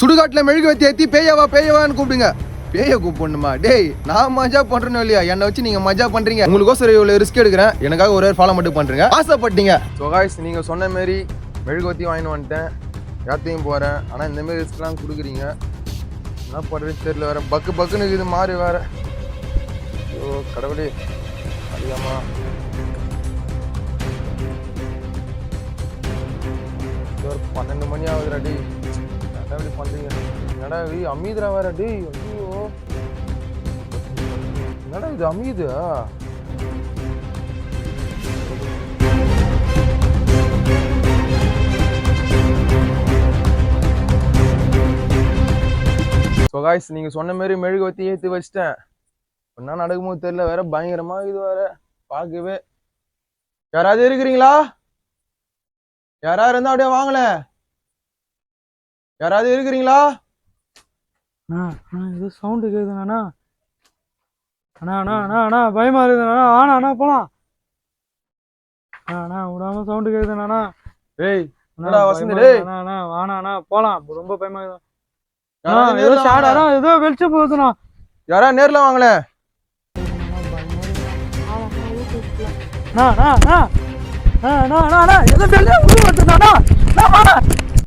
சுடுகாட்டுல மெழுகு வத்தி ஏத்தி பேயவான்னு கூப்பிடுங்க. பேய கூப்பிடணுமா? டேய், நான் மஜா பண்றேன்னு இல்லையா? என்னை வச்சு நீங்க மஜா பண்றீங்க. உங்களுக்கோசரம் இவ்வளவு ரிஸ்க் எடுக்கிறேன், எனக்காக ஒரு ஃபாலோ மட்டும் பண்றீங்க. ஆசைப்பட்டீங்க. ஸோ காய்ஸ், நீங்க சொன்ன மாரி மெழுகுவத்தி வாங்கிட்டு வந்துட்டேன், யாத்தையும் போறேன். ஆனா இந்த மாதிரி ரிஸ்க்லாம் கொடுக்குறீங்க, என்ன பண்றதுன்னு தெரியல. வேற பக்குன்னு இருக்குது மாறி வேற. ஓ கடவுளே, அதிகமா 12 மணி ஆகுதுடா. டேய், எப்படி பண்றீங்க? என்னடா அமீதுரா வேற. டேய் ஐயோ, என்னடா இது அமீது? ஸோ காய்ஸ், நீங்க சொன்ன மாதிரி மெழுகுவத்தி ஏற்றி வச்சிட்டேன். என்ன நடக்குமோ தெரியல, வேற பயங்கரமா இது வேற பார்க்கவே. யாராவது இருக்கிறீங்களா? யாராவது இருந்தா அப்படியே வாங்கல. யாராவது இருக்கிறீங்களா? இது சவுண்டு கேக்குதுண்ணா. அண்ணா பயமா இருக்குதுண்ணா. அண்ணா போலாம். விடாம சவுண்டு கேக்குதுண்ணா. ஏய் என்னடா வசந்த், டேய் வாணா போலாம். ரொம்ப பயமா இருக்குது. ஏதோ ஷாடா, ஏதோ வெளிச்ச போகுதுண்ணா. யாரா நேர்ல வாங்கல. ஏதோ வெளியே